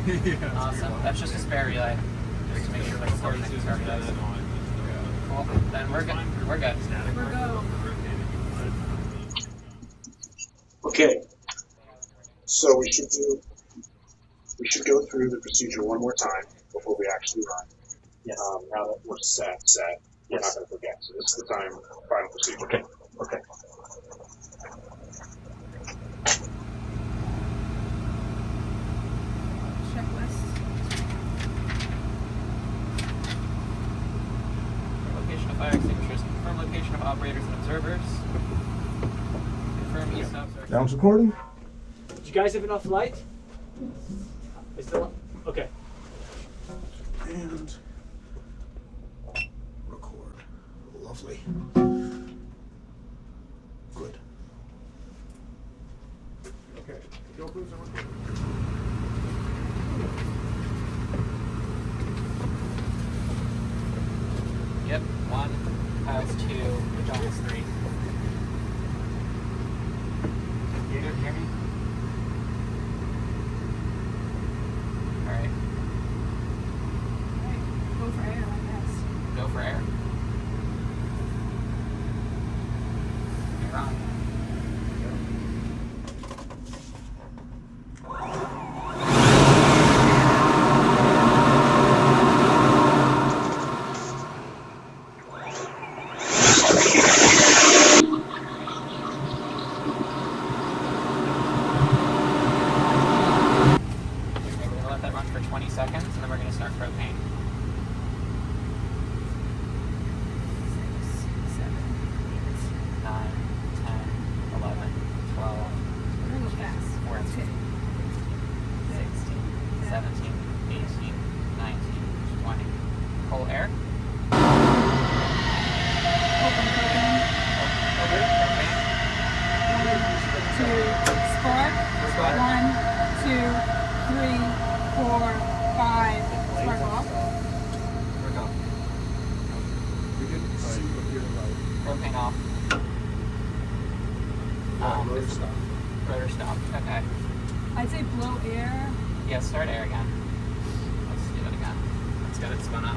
Awesome. That's just a spare relay. Just to make sure we're starting to start this. Cool. Then we're good. We're good. We're go. Okay. So we should go through the procedure one more time before we actually run. Yes. Now that we're set, we're not going to forget. So this is the time, final procedure. Okay. Okay. Checklist. Location of fire extinguishers. Confirm location of operators and observers. Confirm e-stops. Sounds recording? Did you guys have enough light? Is still okay. And record. Lovely. Good. Okay. Go cruise and record. Yep. 1, piles 2, John's 3. You didn't hear me? Alright. Go for air, I guess. Go for air. You're on. Let that run for 20 seconds and then we're going to start propane. 6, 7, 9, 10, 11, 12, 8. We're gonna go fast. 14, 16, 17, 18, 19, 20. Full air. Open propane. Over. Propane. 2, spark. 1, 2, 3, 4, 5. Spark off. We're go. We didn't see what you're like. Propane off. Rotor stop. Rotor stopped. Okay. I'd say blow air. Yeah, start air again. Let's do it again. Let's get it spun up.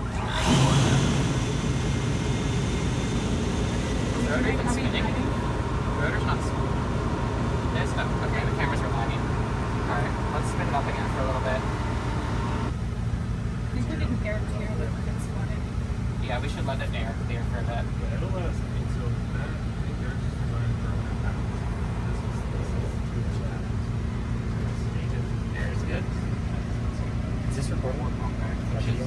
Is the rotor even spinning? The rotor's not spinning. It is, oh, okay, the cameras are lagging. Alright, let's spin it up again for a little bit. I think we didn't air clear, but it's funny. Yeah, we should let it air clear for a bit. Yeah, it'll let us in. So that, I think they're just designed for when it happens. This is too much that happens. Air is good. Is this recording? Okay. Which is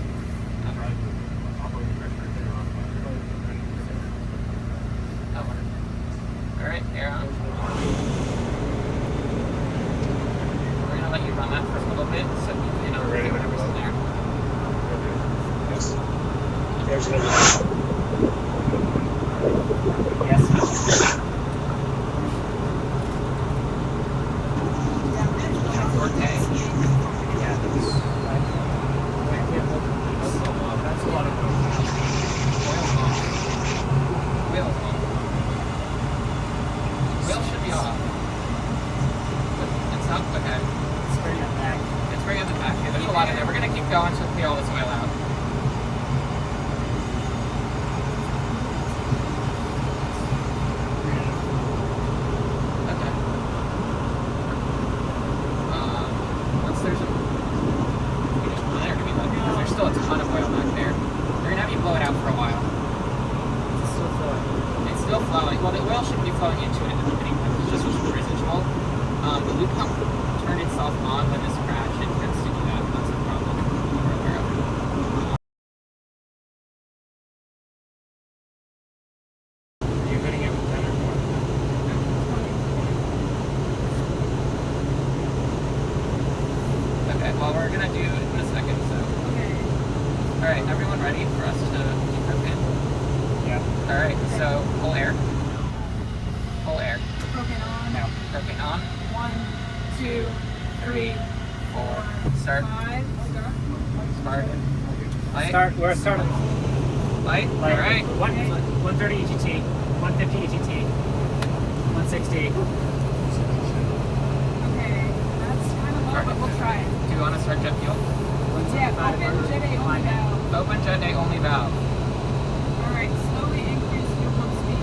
Operating pressure, they're on fire. oh, alright, air on. We're gonna let you run that for a little bit so we can see whatever's in there. Yes. There's another. Yes. Okay. Yeah, that's a lot of oil off. Wheel off. Wheel should be off. But it's not okay. It's bringing it back. It's bringing it back. Yeah, there's a lot in there. We're gonna keep going to clear all this oil out. Okay. Once there's a there to be left because there's still a ton of oil back there. We're gonna have you blow it out for a while. It's still flowing. It's still flowing. Well, the oil shouldn't be flowing into it in the beginning. It's just residual. The loop pump turned itself on when this crashed. It tends to do that. That's the problem. We're aware of it. You're hitting it with 10 or more. Okay, well, we're gonna do it in a second, so. Okay. Alright, everyone ready for us to keep propane? Yeah. Alright, so full air. Full air. Propane on. Now, propane on. 1, 2, 3, 4. Start. 5. Start. Light. Start. We're starting. Light. Like Alright. 130 EGT, 150 EGT, 160. Okay. That's kind of low, but we'll try it. Do we want to start jet fuel? Yeah, open jet A only valve. Open jet A only valve. Alright, slowly increase fuel pump speed.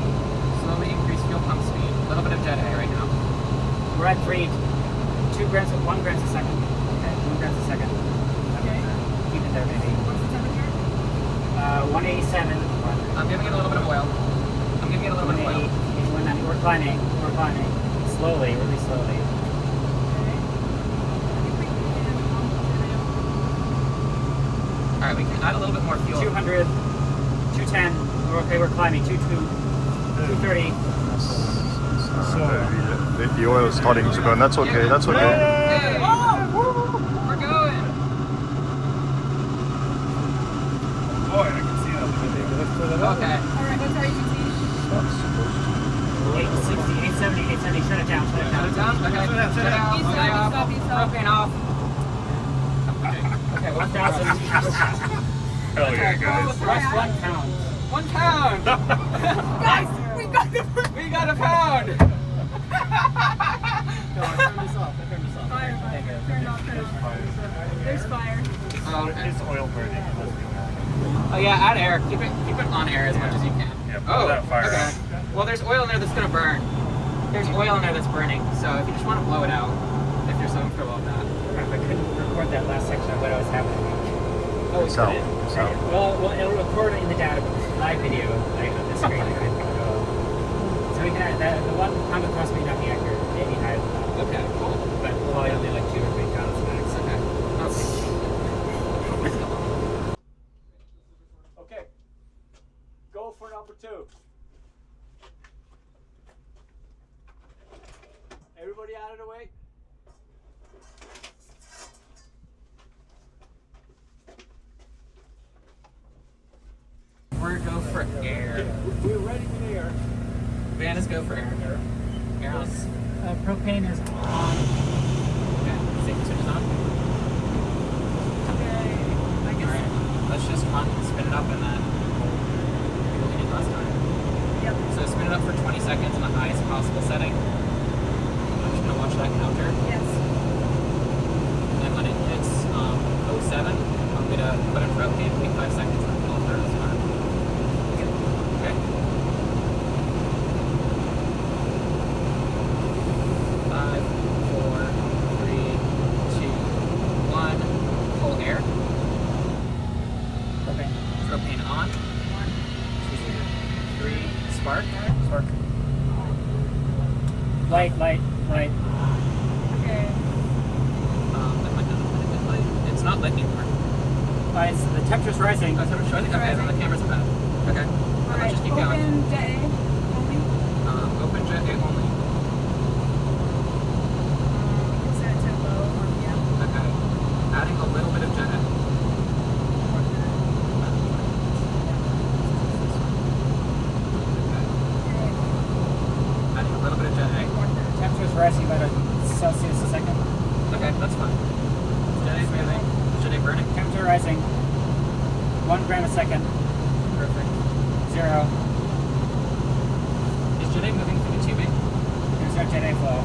Slowly increase fuel pump speed. A little bit of jet A right now. We're at 1 grams a second. Okay, 1 grams a second. Okay. Keep it there, maybe. What's the temperature? 187. I'm giving it a little bit of oil. I'm giving it a little bit of oil. 190. We're climbing. We're climbing. Slowly, really slowly. Okay. I think we can get it on jet A. Alright, we can add a little bit more fuel. 200, 210. Okay, we're climbing. 230. The oil is starting to burn. That's okay. That's okay. Hey! We're going! Boy, I can see that. Okay. Alright, what's our EGT? 860, 870, 870. Shut it down. Shut it Shut down. it down? Okay. Shut it off. Stop, Okay, off. stop, stop. Propane off. Okay, 1,000. Hell yeah, guys. That's 1 pound. 1 pound! Guys, we got the We got a pound! Turn this off. Turn this off. fire. Turn it off, turn it off. There's fire. Oh, okay. It's oil burning. Oh yeah, add air. Keep it on air as much as you can. Yeah, blow that fire okay. out. Well, there's oil in there that's gonna burn. There's oil in there that's burning. So if you just want to blow it out, if you're so comfortable with that. I couldn't record that last section of what I was happening. Oh, So, Well, it'll record it in the data, but the live video, like on the screen, I couldn't go. So we can add that. The 1 pound would cost me not the accurate, maybe higher than that. Okay, cool. But probably only like 2 or 3 pounds max. Okay. Okay. Go for number 2. Everybody out of the way. We're go for air. We're ready for the air. Vannas go for air. Air on. Propane is on. Okay. Safety switch is on. Okay. I guess. Alright. Let's just spin it up and then do what we did last time. Yep. So spin it up for 20 seconds in the highest possible setting. I'm just gonna watch that counter. Yes. And when it hits 07, I'm gonna put in propane, wait 5 seconds, and pull it through this time. Okay. 5, 4, 3, 2, 1. Pull air. Propane on. 2, 3. Spark. Spark. Light. Okay. That might not have been a good light. It's not lit anymore. The temperature's rising. Oh, temperature's rising? Okay, then the camera's bad. Okay. Alright, Let's just keep going. open jet A only. Open jet A only. Set it to low RPM. Okay. Adding a little bit of jet A. Adding a little bit of jet A. Temperature's rising about a Celsius a second. Okay, that's fine. Jet A's moving. Jet A burning. Temperature rising. 1 gram a second. Perfect. 0. Is jet A moving through the tubing? There's no jet A flow.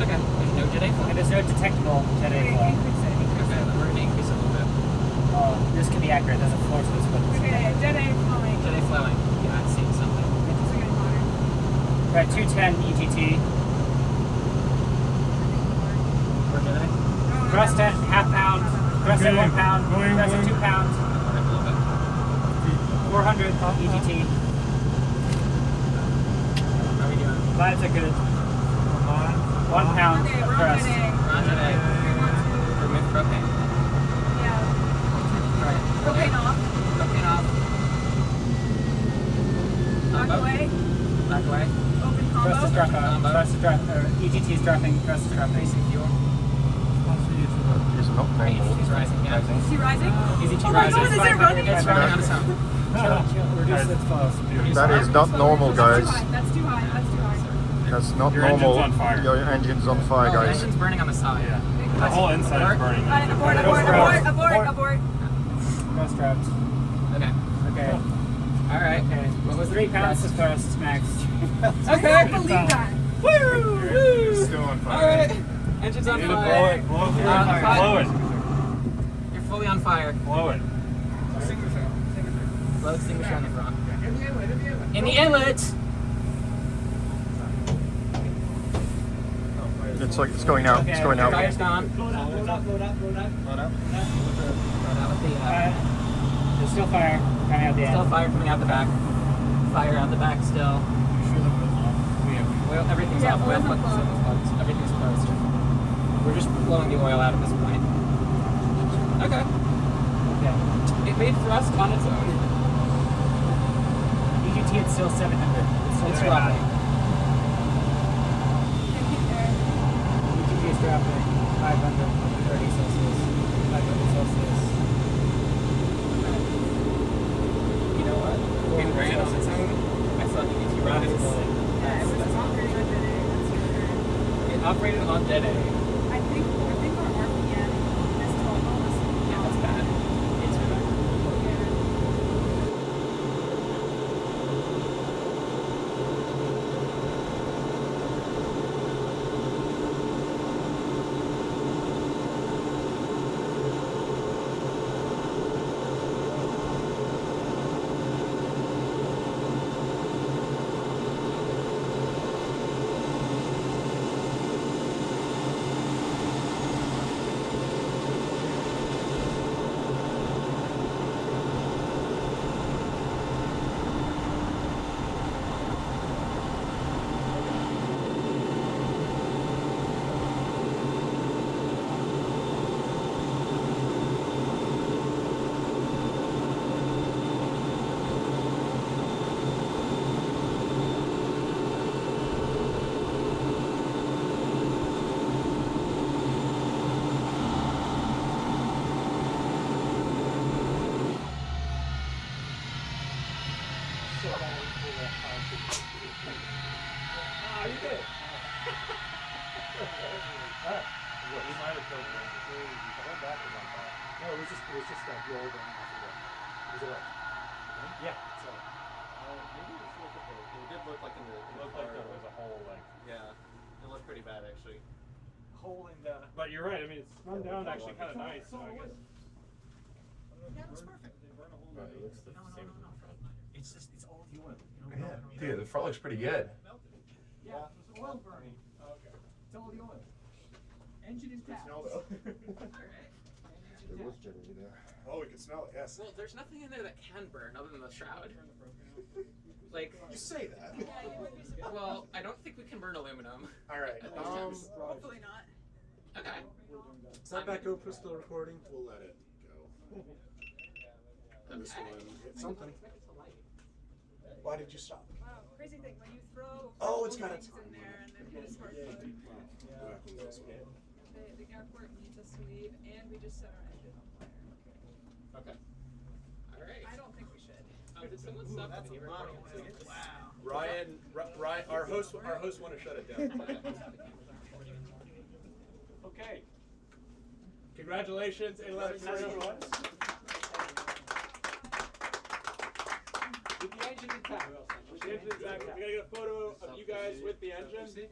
Okay. There's no jet A flow. And there's no detectable jet A flow. Okay, then we're gonna increase it a little bit. Oh, this can be accurate. There's a floor to this, but Okay, jet A flowing. Jet A flowing. Yeah, I'm seeing something. It's getting hotter. we're at 210 EGT. Or jet A? Thrust at ½ pound. Thrust at 1 pound. Thrust at 2 pounds. Okay, a little bit. 400 EGT. How are we doing? Vibes are good. 1 pound Okay, of we're on thrust. jet A. We're on jet A. Remove propane. Yeah. Alright. Propane off. Propane off. Back away. Back away. Open Thrust is combo. dropping. Thrust is dropping. EGT is dropping. Thrust is dropping. Increasing fuel. It's not Alright, normal. EGT's rising, yeah. Is he rising? EGT Oh my rising. god, is it running? It's running on its own. Reduce the flow. That is not normal, guys. That's too high. That's too high. That's not Your normal. engine's on fire. Your engine's on fire, Oh, the guys. engine's burning on the side. Yeah. The whole inside is burning. Abort. Thrust dropped. Okay. Okay. Alright. Okay. What was 3 pounds of thrust max. I can't believe that. Woo! Still on fire. Alright. Engine's on You need to fire. blow it. Fire. Blow it. You're fully on fire. Blow it. Blow extinguisher on the front. In the inlet, in the inlet. In the inlet! It's like it's going out. It's going out. Fire's gone. Load up. Load out with the, There's still fire coming out the end. still fire coming out the back. Fire out the back still. Oil, everything's Yeah, off. oil's Oil not flux is closed. Everything's closed. We're just blowing the oil out at this point. Okay. Okay. It made thrust on its own. EGT it's still 700. It's still It's very dropping. high. EGT is dropping 530 Celsius. 500 Celsius. You know what? It ran on its own. I saw EGT rise. Yeah, it was operating on dead A. That's for sure. It operated on dead A. I think our RPM is 12 almost. Yeah, that's bad. It's bad. No, it was just the old one. Was it like? Yeah. So. Maybe it was like it did look like in the. It looked like there was a hole, like. Yeah, it looked pretty bad actually. Hole in the. But you're right. I mean, it's run down actually kind of nice. So I guess. Yeah, that's perfect. Right, it looks the same from the front. It's just it's all the oil. Yeah, dude, the front looks pretty good. Yeah, there's oil burning. Okay. It's all the oil. Engine intact. There was generally there. Oh, we can smell it, yes. Well, there's nothing in there that can burn other than the shroud. Like, You say that. well, I don't think we can burn aluminum. Alright, Hopefully not. Okay. Is that back open still recording? we'll let it go. And this one, it's something. Why did you stop? Wow, crazy thing when you throw Oh, it's got things its- in there and then hit a spark plug. The airport needs us to leave, and we just set our engine on fire. Okay. Alright. I don't think we should. Did someone stop the video recording? Wow. Ryan, our host want to shut it down. Okay. Congratulations, 811. With the engine intact. With the engine intact. We gotta get a photo of you guys with the engine.